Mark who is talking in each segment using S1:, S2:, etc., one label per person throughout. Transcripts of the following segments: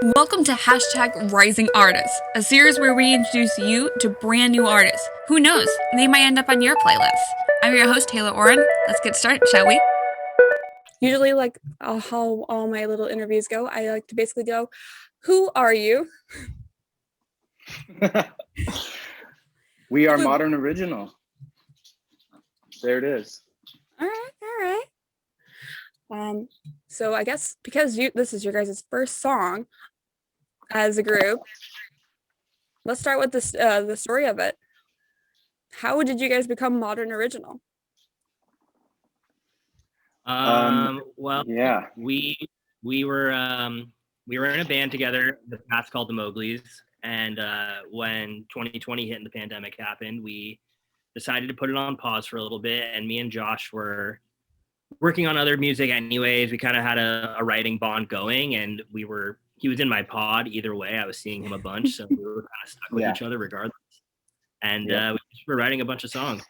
S1: Welcome to Hashtag Rising Artists, a series where we introduce you to brand new artists. Who knows? They might end up on your playlist. I'm your host, Taylor Oren. Let's get started, shall we? Usually, how all my little interviews go, I like to basically go, "Who are you?"
S2: We are Modern Original. There it is.
S1: All right. So I guess because this is your guys' first song as a group, let's start with this the story of it. How did you guys become Modern Original?
S3: Well,
S2: yeah,
S3: we were in a band together, the past called the Mowgli's, and when 2020 hit and the pandemic happened, we decided to put it on pause for a little bit. And me and Josh were working on other music anyways. We kind of had a writing bond going, and he was in my pod either way. I was seeing him a bunch, so we were kind of stuck with each other regardless. And we just were writing a bunch of songs.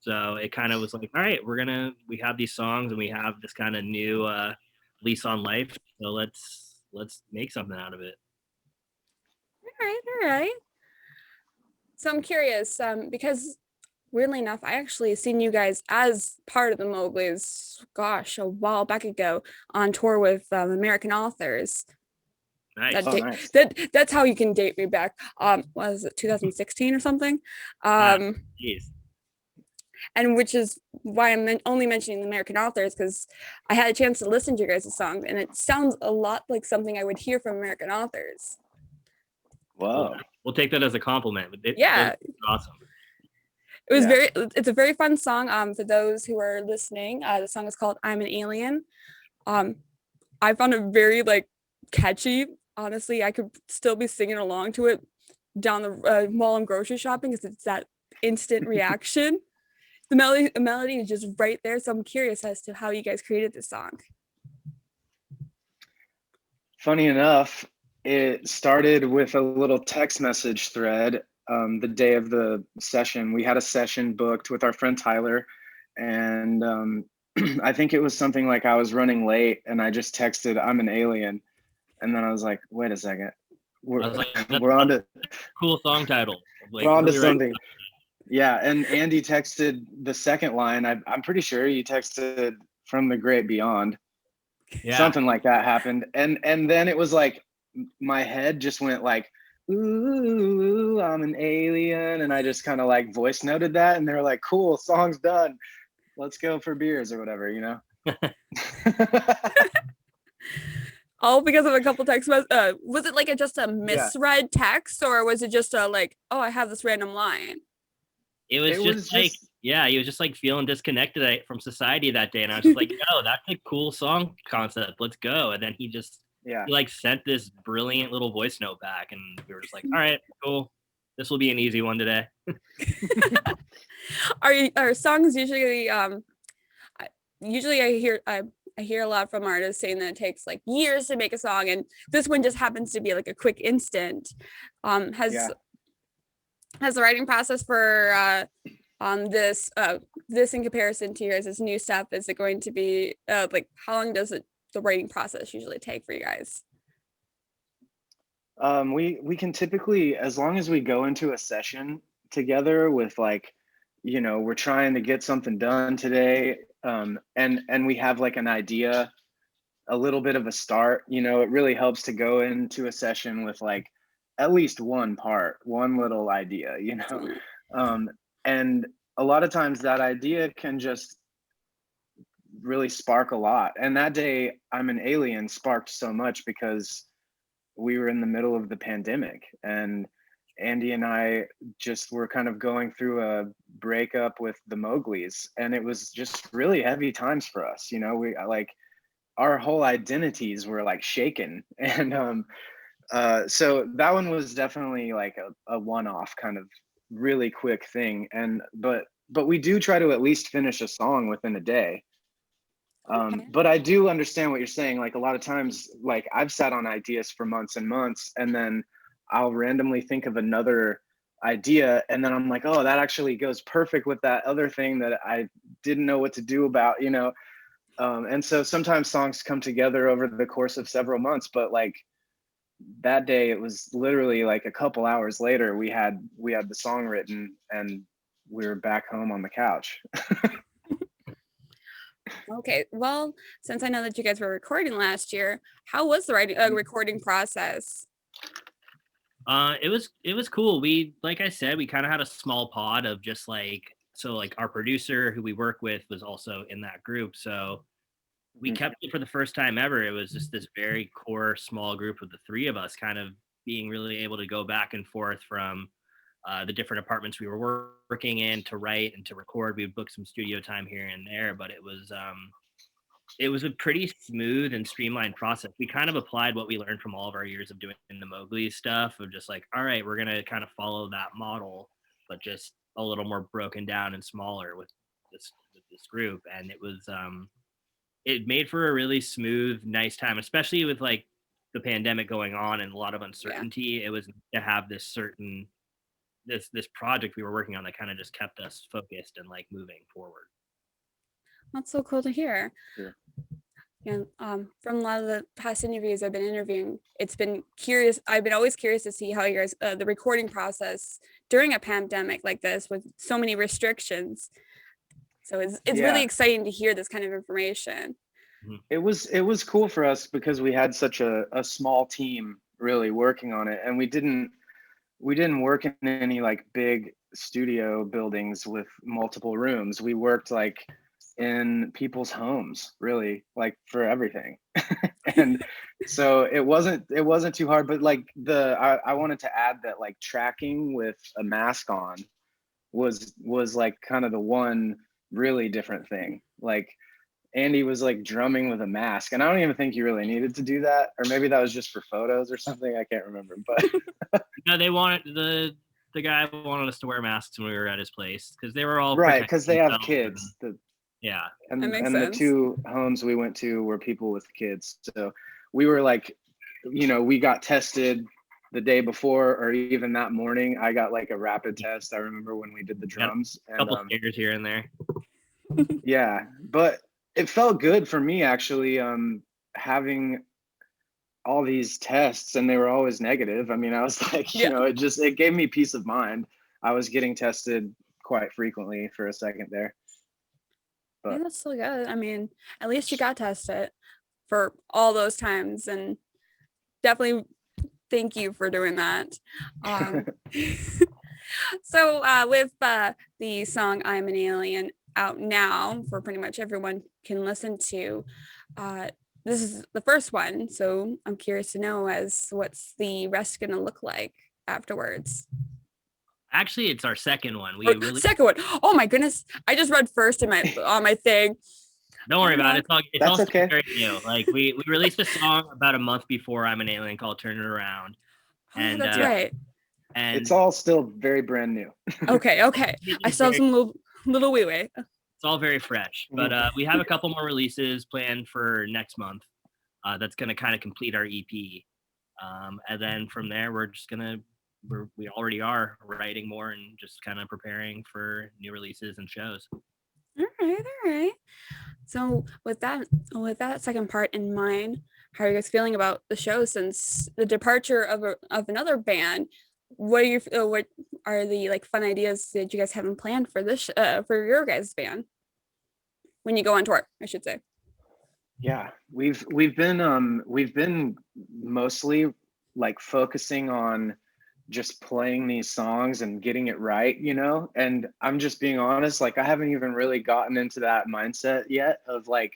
S3: So it kind of was like, all right, we have these songs and we have this kind of new lease on life. So let's make something out of it.
S1: All right. So I'm curious, because weirdly enough, I actually seen you guys as part of the Mowgli's, gosh, a while back ago on tour with American Authors.
S3: Nice.
S2: Nice.
S1: That's how you can date me back. Was it 2016 or something?
S3: Jeez.
S1: And which is why I'm only mentioning the American Authors, because I had a chance to listen to your guys' songs, and it sounds a lot like something I would hear from American Authors.
S2: Wow.
S3: We'll take that as a compliment. It's awesome.
S1: It was it's a very fun song. For those who are listening, the song is called "I'm an Alien." I found it very catchy. Honestly, I could still be singing along to it down the while I'm grocery shopping, because it's that instant reaction. The melody is just right there. So I'm curious as to how you guys created this song.
S2: Funny enough, it started with a little text message thread. The day of the session, we had a session booked with our friend Tyler, and I think it was something like I was running late, and I just texted, "I'm an alien," and then I was like, "Wait a second, we're on to
S3: cool song title.
S2: We're on to something." Yeah, and Andy texted the second line. I'm pretty sure you texted "From the Great Beyond." Yeah. Something like that happened, and then it was like my head just went like, "Ooh, I'm an alien," and I just kind of like voice noted that, and they were like, "Cool, song's done. Let's go for beers or whatever," you know.
S1: All because of a couple text messages. Was it just a misread text, or was it just a oh, I have this random line?
S3: It was just he was just like feeling disconnected from society that day, and I was just like, "Oh, that's a cool song concept. Let's go." And then he just he sent this brilliant little voice note back, and we were just like, "All right, cool. This will be an easy one today."
S1: Are songs usually I hear a lot from artists saying that it takes years to make a song, and this one just happens to be a quick instant. Has the writing process for this in comparison to yours, this new stuff, is it going to be how long does the writing process usually take for you guys?
S2: We can typically, as long as we go into a session together with we're trying to get something done today, and we have an idea, a little bit of a start, it really helps to go into a session with at least one little idea, and a lot of times that idea can just really spark a lot. And that day, "I'm an Alien" sparked so much because we were in the middle of the pandemic, and Andy and I just were kind of going through a breakup with the Mowgli's, and it was just really heavy times for us. We our whole identities were shaken, and so that one was definitely a one-off kind of really quick thing. And but we do try to at least finish a song within a day. But I do understand what you're saying. A lot of times, I've sat on ideas for months and months, and then I'll randomly think of another idea, and then I'm like, oh, that actually goes perfect with that other thing that I didn't know what to do about, and so sometimes songs come together over the course of several months, but that day it was literally like a couple hours later we had the song written and we were back home on the couch.
S1: Okay, well, since I know that you guys were recording last year, how was the recording process?
S3: It was cool. We, like I said, we kind of had a small pod of just like, so like our producer who we work with was also in that group. So we kept it for the first time ever. It was just this very core small group of the three of us kind of being really able to go back and forth from the different apartments we were working in to write and to record. We would book some studio time here and there, but it was a pretty smooth and streamlined process. We kind of applied what we learned from all of our years of doing the Mowgli stuff of just like, all right, we're going to kind of follow that model, but just a little more broken down and smaller with this group. And it made for a really smooth, nice time, especially with like the pandemic going on and a lot of uncertainty. Yeah. It was to have this project we were working on that kind of just kept us focused and like moving forward.
S1: That's so cool to hear.
S2: Yeah.
S1: And from a lot of the past interviews I've been interviewing, it's been curious. I've been always curious to see how you guys, the recording process during a pandemic like this with so many restrictions. So it's really exciting to hear this kind of information.
S2: It was cool for us because we had such a small team really working on it, and we didn't work in any like big studio buildings with multiple rooms. We worked like in people's homes, really, like for everything. And so it wasn't too hard, but like I wanted to add that like tracking with a mask on was like kind of the one really different thing. Like Andy was like drumming with a mask, and I don't even think you really needed to do that, or maybe that was just for photos or something. I can't remember, but
S3: no, they wanted the guy wanted us to wear masks when we were at his place because they were all
S2: right, because they have kids.
S3: Yeah,
S2: and the two homes we went to were people with kids, so we were like, you know, we got tested the day before or even that morning. I got like a rapid test. I remember when we did the drums.
S3: A couple scares here and there.
S2: Yeah, but it felt good for me actually, having all these tests and they were always negative. I mean, I was like, you know, it gave me peace of mind. I was getting tested quite frequently for a second there. But
S1: yeah, that's so good. I mean, at least you got tested for all those times, and definitely thank you for doing that. So with the song I'm an Alien out now for pretty much everyone can listen to, this is the first one, so I'm curious to know what's the rest gonna look like afterwards.
S3: Actually, it's our second one.
S1: Second one. Oh my goodness! I just read first in on my thing.
S3: Don't worry about it. It's all
S2: okay.
S3: Very new. Like we released a song about a month before I'm an Alien called "Turn It Around,"
S1: and that's right.
S2: And it's all still very brand new.
S1: Okay. I still have some little wee way.
S3: It's all very fresh, but we have a couple more releases planned for next month. That's going to kind of complete our EP, and then from there we're just gonna. We already are writing more and just kind of preparing for new releases and shows.
S1: All right. So with that second part in mind, how are you guys feeling about the show since the departure of another band? What are the like fun ideas that you guys haven't planned for this for your guys' band when you go on tour, I should say?
S2: Yeah, we've been mostly like focusing on just playing these songs and getting it right, you know. And I'm just being honest, like I haven't even really gotten into that mindset yet of like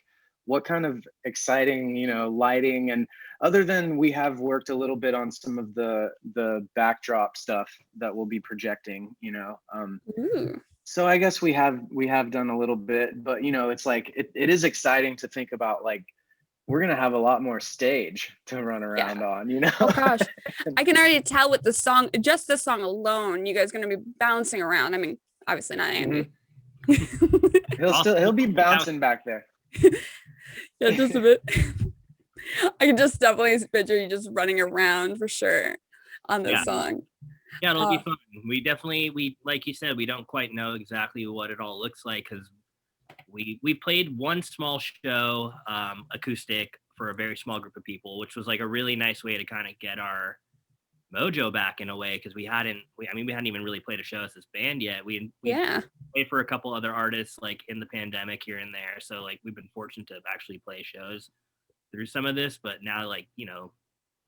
S2: what kind of exciting, you know, lighting, and other than we have worked a little bit on some of the backdrop stuff that we'll be projecting, you know. So I guess we have done a little bit, but you know, it's like it is exciting to think about like we're gonna have a lot more stage to run around on, you know.
S1: Oh gosh, I can already tell with the song, just this song alone, you guys are gonna be bouncing around. I mean, obviously not Andy.
S2: He'll be bouncing back there.
S1: Yeah, just a bit. I can just definitely picture you just running around for sure on this song.
S3: Yeah, it'll be fun. We like you said, we don't quite know exactly what it all looks like because we played one small show acoustic for a very small group of people, which was like a really nice way to kind of get our mojo back in a way, because we hadn't even really played a show as this band yet. We played for a couple other artists like in the pandemic here and there, so like we've been fortunate to actually play shows through some of this. But now, like, you know,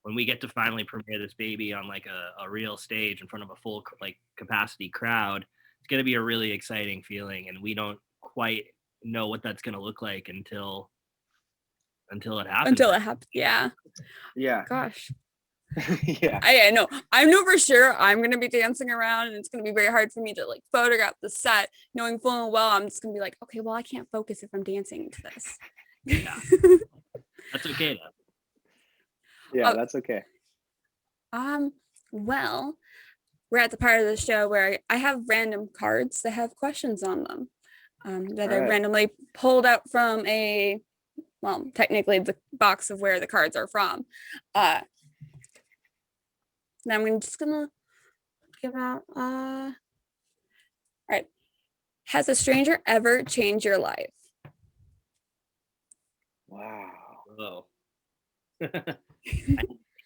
S3: when we get to finally premiere this baby on like a real stage in front of a full like capacity crowd, it's going to be a really exciting feeling, and we don't quite know what that's going to look like until it happens.
S1: Yeah. Gosh.
S2: Yeah.
S1: I know. I know for sure I'm gonna be dancing around, and it's gonna be very hard for me to like photograph the set, knowing full and well I'm just gonna be like, okay, well, I can't focus if I'm dancing to this.
S3: Yeah. That's okay though.
S2: Yeah, that's okay.
S1: Well, we're at the part of the show where I have random cards that have questions on them, that I randomly pulled out from technically the box of where the cards are from. Now I'm just gonna give out, all right. Has a stranger ever changed your life?
S2: Wow.
S3: Whoa.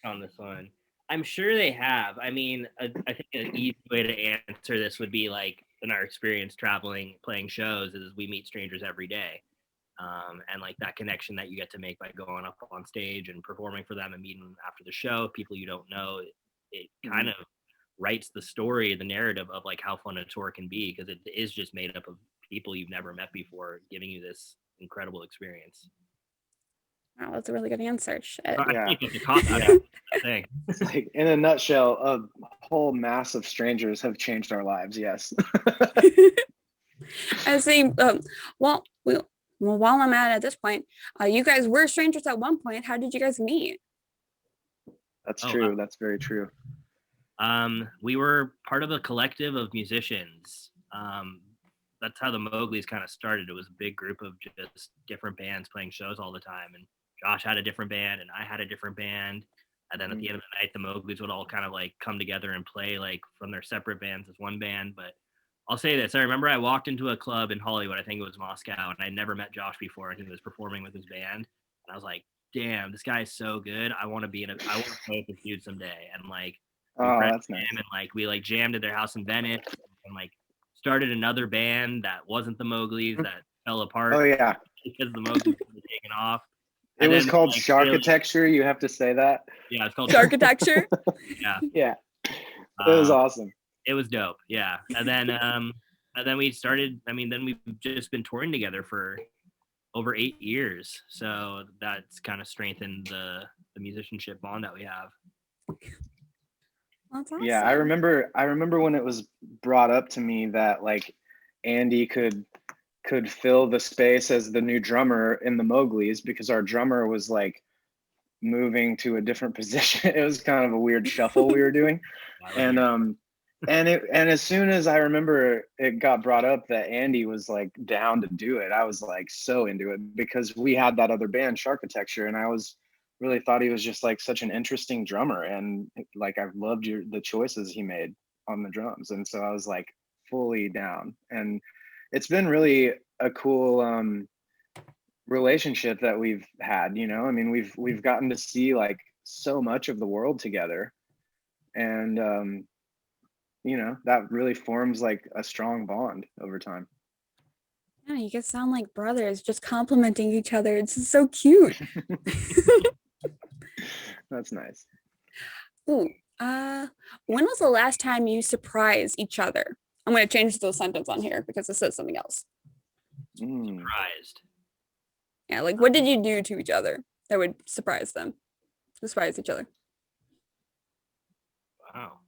S3: On this one, I'm sure they have. I mean, I think an easy way to answer this would be like, in our experience traveling, playing shows, is we meet strangers every day. And like that connection that you get to make by going up on stage and performing for them and meeting them after the show, people you don't know, it kind of writes the story, the narrative of like how fun a tour can be, because it is just made up of people you've never met before, giving you this incredible experience.
S1: Wow, that's a really good answer. Shit.
S2: Yeah.
S3: It's
S2: like, in a nutshell, a whole mass of strangers have changed our lives. Yes.
S1: I see. Well, while I'm at this point, you guys were strangers at one point. How did you guys meet?
S2: That's true. Wow. That's very true.
S3: We were part of a collective of musicians. That's how the Mowgli's kind of started. It was a big group of just different bands playing shows all the time. And Josh had a different band and I had a different band. And then at the end of the night, the Mowgli's would all kind of like come together and play like from their separate bands as one band. But I'll say this. I remember I walked into a club in Hollywood, I think it was Moscow, and I'd never met Josh before, and he was performing with his band. And I was like, damn, this guy is so good. I want to play with this dude someday. And like,
S2: that's nice.
S3: And like we like jammed at their house in Venice and like started another band that wasn't the Mowgli's that fell apart.
S2: Oh yeah,
S3: because the Mowgli's were taken off.
S2: It was called like, Sharkitecture. You have to say that.
S3: Yeah, it's called
S1: Sharkitecture.
S3: Yeah.
S2: Yeah. It was awesome.
S3: It was dope. Yeah. And then we started, then we've just been touring together for over 8 years. So that's kind of strengthened the musicianship bond that we have.
S1: That's awesome.
S2: Yeah, I remember when it was brought up to me that like Andy could fill the space as the new drummer in the Mowgli's, because our drummer was like moving to a different position. It was kind of a weird shuffle we were doing. And as soon as I remember it got brought up that Andy was like down to do it, I was like so into it, because we had that other band, Sharkitecture, and I was really thought he was just like such an interesting drummer, and like I loved the choices he made on the drums, and so I was like fully down. And it's been really a cool relationship that we've had, you know. I mean, we've gotten to see like so much of the world together, and you know, that really forms like a strong bond over time.
S1: Yeah, you guys sound like brothers, just complimenting each other. It's so cute.
S2: That's nice.
S1: Ooh, when was the last time you surprised each other? I'm going to change the sentence on here because it says something else.
S3: Surprised.
S1: Yeah, like what did you do to each other that would surprise each other?
S3: Wow.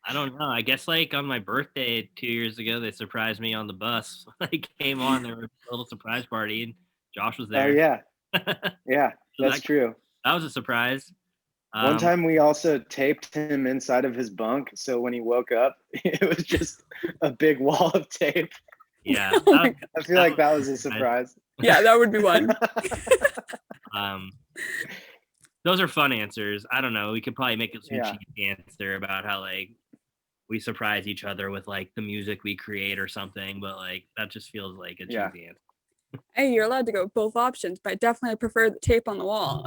S3: I don't know. I guess like on my birthday 2 years ago, they surprised me on the bus. I came on, there was a little surprise party, and Josh was there.
S2: Oh yeah, yeah, so that's true.
S3: That was a surprise.
S2: One time we also taped him inside of his bunk, so when he woke up, it was just a big wall of tape.
S3: Yeah,
S2: I feel like that was a surprise.
S1: Yeah, that would be one.
S3: Those are fun answers. I don't know. We could probably make a cheesy answer about how like we surprise each other with like the music we create or something, but like that just feels like a cheesy answer.
S1: Hey, you're allowed to go with both options, but I definitely prefer the tape on the wall.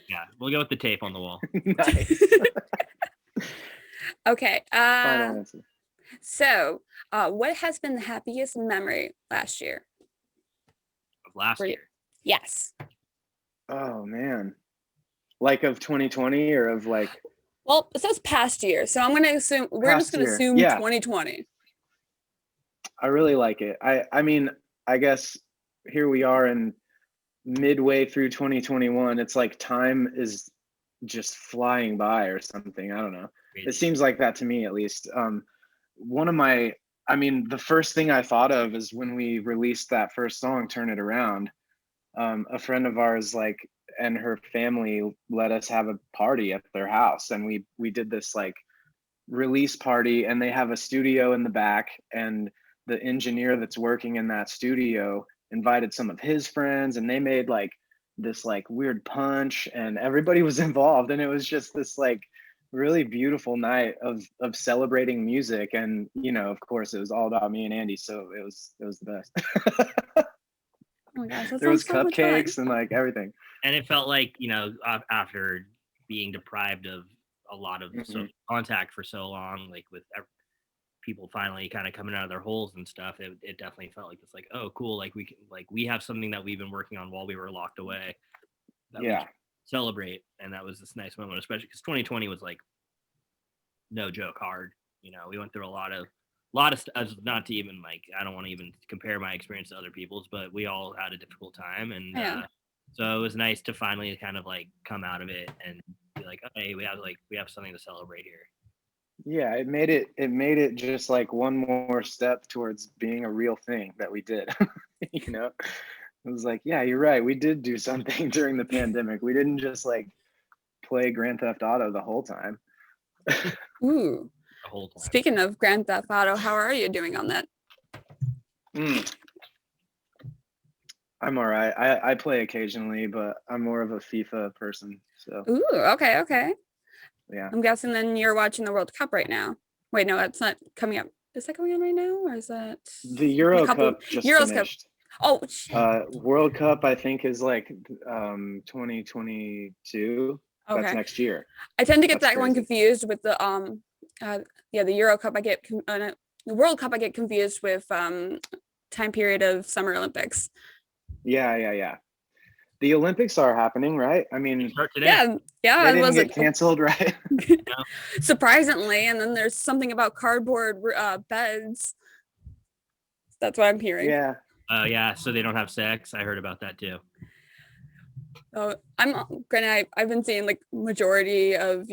S3: Yeah, we'll go with the tape on the wall.
S2: Nice.
S1: Okay.
S2: Final answer.
S1: So, what has been the happiest memory last year?
S3: Of last
S1: For you?
S3: year.
S1: Yes.
S2: Oh man. Like of 2020 or of like
S1: Well, it says past year, so I'm gonna assume we're just
S2: past
S1: gonna
S2: year?
S1: assume
S2: Yeah,
S1: 2020.
S2: I really like it. I mean, I guess here we are in midway through 2021. It's like time is just flying by or something. I don't know. It
S3: Crazy.
S2: seems like that to me at least. One of my I mean, the first thing I thought of is when we released that first song, Turn It Around. A friend of ours and her family let us have a party at their house, and we did this like release party, and they have a studio in the back, and the engineer that's working in that studio invited some of his friends, and they made like this like weird punch, and everybody was involved, and it was just this like really beautiful night of celebrating music. And of course it was all about me and Andy, so it was the best.
S1: Oh my gosh, that
S2: There
S1: sounds
S2: was
S1: so much fun.
S2: cupcakes and like everything.
S3: And it felt like, after being deprived of a lot of social contact for so long, like with people finally kind of coming out of their holes and stuff, it definitely felt like it's like, oh, cool. Like we have something that we've been working on while we were locked away that we
S2: Yeah.
S3: can celebrate. And that was this nice moment, especially because 2020 was like no joke hard. We went through a lot of not to even like, I don't want to even compare my experience to other people's, but we all had a difficult time. And
S1: Yeah.
S3: so it was nice to finally kind of like come out of it and be like, hey, we have something to celebrate here.
S2: Yeah, it made it just like one more step towards being a real thing that we did. It was like, yeah, you're right, we did do something during the pandemic. We didn't just like play Grand Theft Auto the whole time.
S1: Ooh.
S3: The whole time.
S1: Speaking of Grand Theft Auto, how are you doing on that?
S2: I'm all right. I play occasionally, but I'm more of a FIFA person. So
S1: Ooh, okay.
S2: yeah.
S1: I'm guessing then you're watching the World Cup right now. Wait, no, that's not coming up. Is that coming on right now, or is that
S2: The Euro Cup just
S1: Euros
S2: finished.
S1: Cup? Oh,
S2: World Cup I think is like 2022. That's
S1: okay.
S2: next year.
S1: I tend to get
S2: That's
S1: that one
S2: crazy.
S1: confused with the the Euro Cup. The World Cup I get confused with time period of Summer Olympics.
S2: Yeah. The Olympics are happening, right? I mean,
S3: Start today.
S1: Yeah.
S2: they
S1: It
S2: didn't
S1: was
S2: get canceled, right?
S1: surprisingly, and then there's something about cardboard beds. That's what I'm hearing.
S2: Yeah.
S3: Yeah, so they don't have sex. I heard about that too.
S1: So I've been seeing like majority of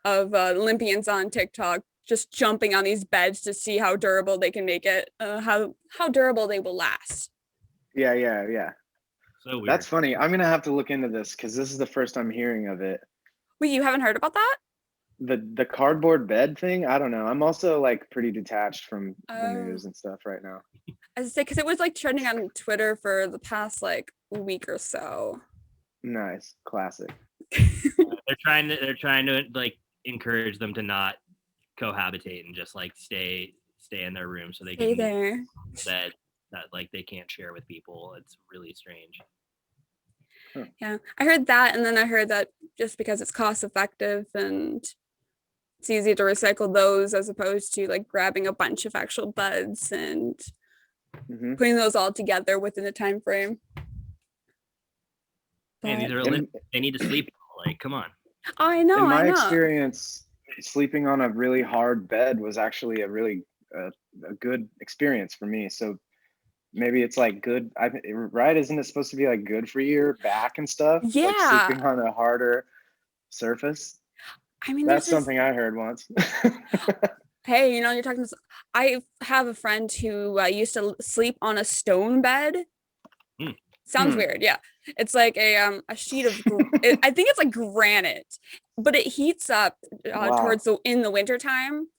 S1: Olympians on TikTok just jumping on these beds to see how durable they can make it, how durable they will last.
S2: Yeah.
S3: So weird.
S2: That's funny. I'm gonna have to look into this because this is the first I'm hearing of it.
S1: Wait, you haven't heard about that?
S2: The cardboard bed thing. I don't know. I'm also like pretty detached from the news and stuff right now.
S1: I say because it was like trending on Twitter for the past like week or so.
S2: Nice, classic.
S3: They're trying to like encourage them to not cohabitate and just like stay in their room so they
S1: Stay
S3: can
S1: there.
S3: that like they can't share with people. It's really strange.
S1: Yeah, I heard that, and then I heard that just because it's cost effective and it's easy to recycle those as opposed to like grabbing a bunch of actual buds and putting those all together within a time frame.
S3: Man, these are they need to sleep. Like, come on.
S1: I know.
S2: In my experience, sleeping on a really hard bed was actually a really a good experience for me. So maybe it's like good, right? Isn't it supposed to be like good for your back and stuff?
S1: Yeah.
S2: Like sleeping on a harder surface.
S1: I mean,
S2: that's something I heard once.
S1: Hey, you're talking. I have a friend who used to sleep on a stone bed. Sounds weird. Yeah, it's like a sheet of. I think it's like granite, but it heats up towards in the wintertime.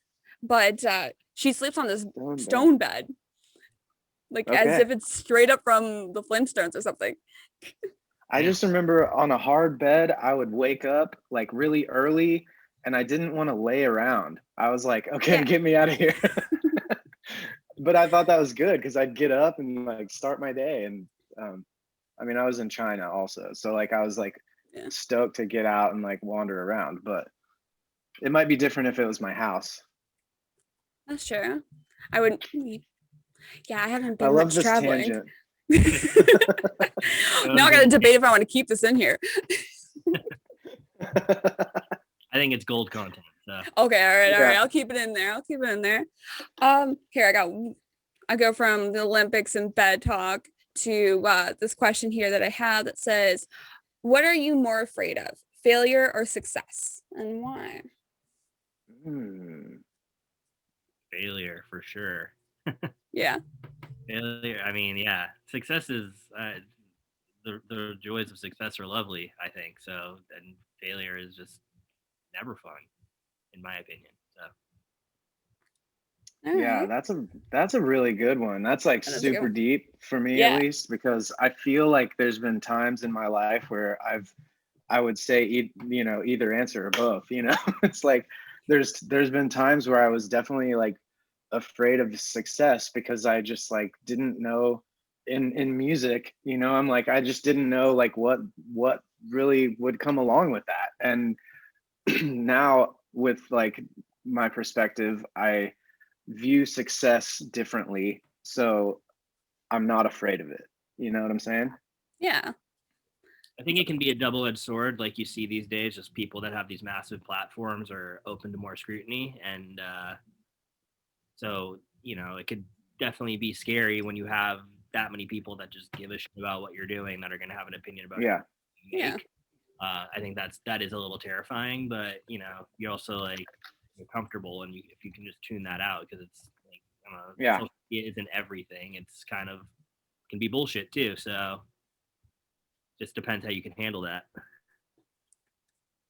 S1: But she sleeps on this stone bed. Like as if it's straight up from the Flintstones or something.
S2: I just remember on a hard bed, I would wake up like really early and I didn't want to lay around. I was like, okay, get me out of here. But I thought that was good because I'd get up and like start my day. And I mean, I was in China also, so like I was like
S1: Yeah.
S2: stoked to get out and like wander around, but it might be different if it was my house.
S1: That's true. I would. Yeah, I haven't
S2: I
S1: been
S2: love
S1: much
S2: this
S1: traveling.
S2: tangent.
S1: Now I got to debate if I want to keep this in here.
S3: I think it's gold content. So.
S1: Okay, all right.
S2: Yeah.
S1: I'll keep it in there. Here I go from the Olympics and bed talk to this question here that I have that says, "What are you more afraid of, failure or success, and why?"
S3: Failure for sure.
S1: Yeah.
S3: Failure. I mean, yeah. Success is the joys of success are lovely, I think. So, and failure is just never fun, in my opinion. So.
S1: All
S2: Yeah,
S1: right.
S2: that's a really good one. That's like
S1: That is a good
S2: super
S1: one.
S2: deep for me at
S1: Yeah.
S2: least, because I feel like there's been times in my life where I would say either answer or both, you know. It's like there's been times where I was definitely like afraid of success because I just like didn't know in music, you know, I'm like I just didn't know like what really would come along with that. And now with like my perspective, I view success differently, so I'm not afraid of it. You know what I'm saying?
S1: Yeah.
S3: I think it can be a double-edged sword, like you see these days. Just people that have these massive platforms are open to more scrutiny, and so it could definitely be scary when you have that many people that just give a shit about what you're doing, that are going to have an opinion about
S2: Yeah.
S3: you
S1: Yeah.
S3: make. I think that is a little terrifying, but you also like you're comfortable, and if you can just tune that out, because it's like
S2: Yeah.
S3: social media isn't everything. It's kind of can be bullshit too. So just depends how you can handle that.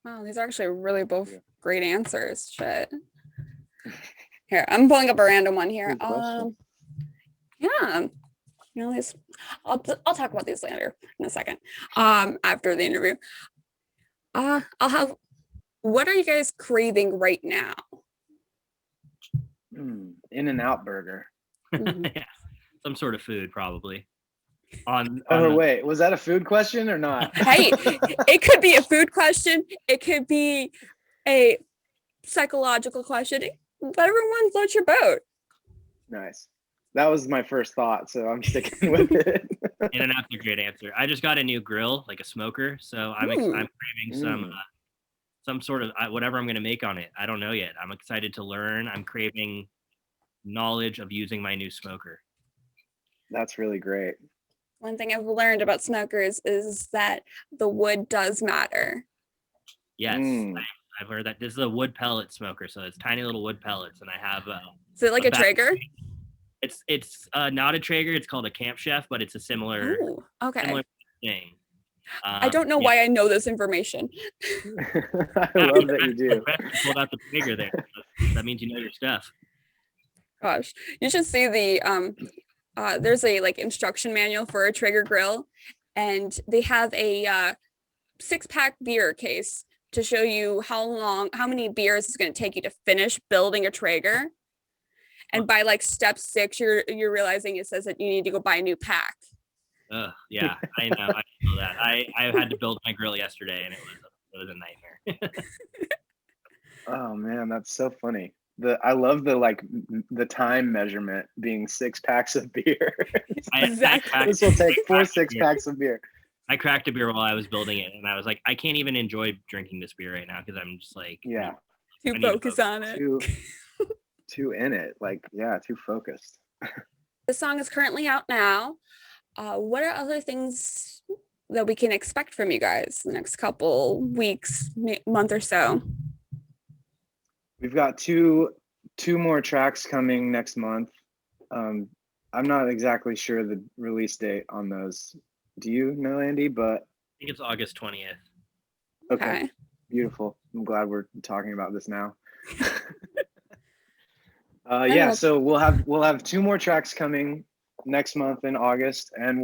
S1: Wow, these are actually really both great answers. Shit. Here, I'm pulling up a random one here.
S2: Good question.
S1: Yeah. I'll talk about these later in a second. After the interview. I'll have. What are you guys craving right now?
S2: In-N-Out burger.
S3: Yeah, some sort of food probably. On
S2: Wait, was that a food question or not?
S1: Hey, it could be a food question. It could be a psychological question. Whatever one floats your boat.
S2: Nice. That was my first thought, so I'm sticking with it.
S3: In-N-Out's a great answer. I just got a new grill, like a smoker, so I'm craving some sort of whatever I'm going to make on it. I don't know yet. I'm excited to learn. I'm craving knowledge of using my new smoker.
S2: That's really great.
S1: One thing I've learned about smokers is that the wood does matter.
S3: Yes, I've heard that. This is a wood pellet smoker, so it's tiny little wood pellets, and I have.
S1: Is it like a Traeger?
S3: It's not a Traeger. It's called a Camp Chef, but it's a similar thing.
S1: I don't know why I know this information.
S2: I love that you do.
S3: You pulled out the Traeger there. That means you know your stuff.
S1: Gosh, you should see the there's a like instruction manual for a Traeger grill, and they have a 6-pack beer case to show you how many beers it's going to take you to finish building a Traeger. And by like step 6, you're realizing it says that you need to go buy a new pack.
S3: Yeah, I know that. I had to build my grill yesterday, and it was a nightmare.
S2: Oh man, that's so funny. I love the time measurement being 6 packs of beer.
S1: Exactly.
S2: This will take 4 6-packs of beer.
S3: I cracked a beer while I was building it, and I was like, I can't even enjoy drinking this beer right now because I'm just like,
S1: too focused on it.
S2: Too in it, like too focused.
S1: The song is currently out now. What are other things that we can expect from you guys the next couple weeks, month or so?
S2: We've got two more tracks coming next month. I'm not exactly sure the release date on those. Do you know, Andy? But
S3: I think it's August 20th.
S2: Okay. Beautiful. I'm glad we're talking about this now. So we'll have 2 more tracks coming next month in August, and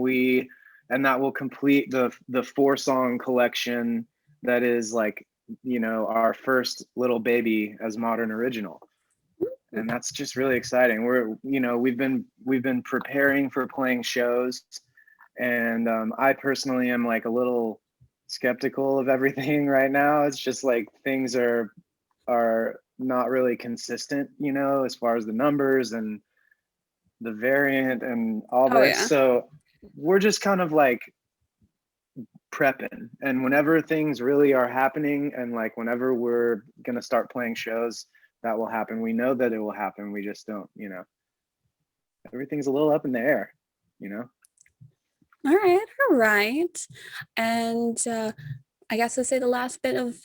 S2: that will complete the 4-song collection that is like our first little baby as Modern Original. And that's just really exciting. We've been preparing for playing shows, And I personally am like a little skeptical of everything right now. It's just like things are not really consistent, you know, as far as the numbers and the variant and all
S1: Oh
S2: this.
S1: yeah.
S2: So we're just kind of like prepping, and whenever things really are happening and like whenever we're going to start playing shows, that will happen. We know that it will happen. We just don't, you know, everything's a little up in the air, you know.
S1: All right. And I guess to say the last bit of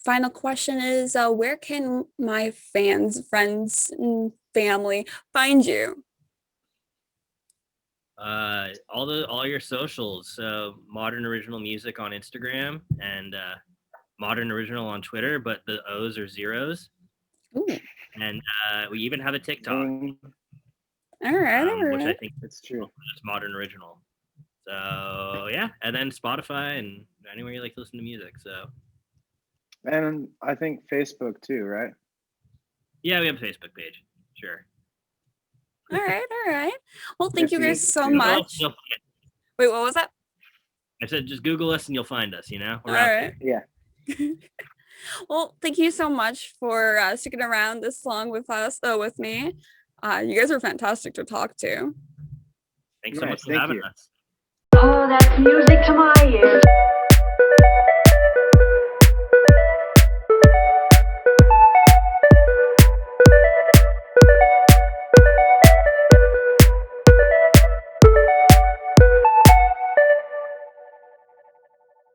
S1: final question is where can my fans, friends, and family find you?
S3: All your socials. So Modern Original Music on Instagram and Modern Original on Twitter, but the O's are zeros.
S1: Ooh.
S3: And we even have a TikTok,
S1: All right.
S3: which I think
S2: it's true.
S3: is Modern Original. So yeah, and then Spotify and anywhere you like to listen to music. So,
S2: and I think Facebook too, right?
S3: Yeah, we have a Facebook page. Sure.
S1: All right. Well, thank you guys so
S2: Google
S1: much. Wait, what was that?
S3: I said just Google us and you'll find us, you know?
S1: We're all right.
S2: Yeah.
S1: Well, thank you so much for sticking around this long with us, with me. You guys are fantastic to talk to.
S3: Thanks so much for having us.
S4: Oh, that's music to my ears.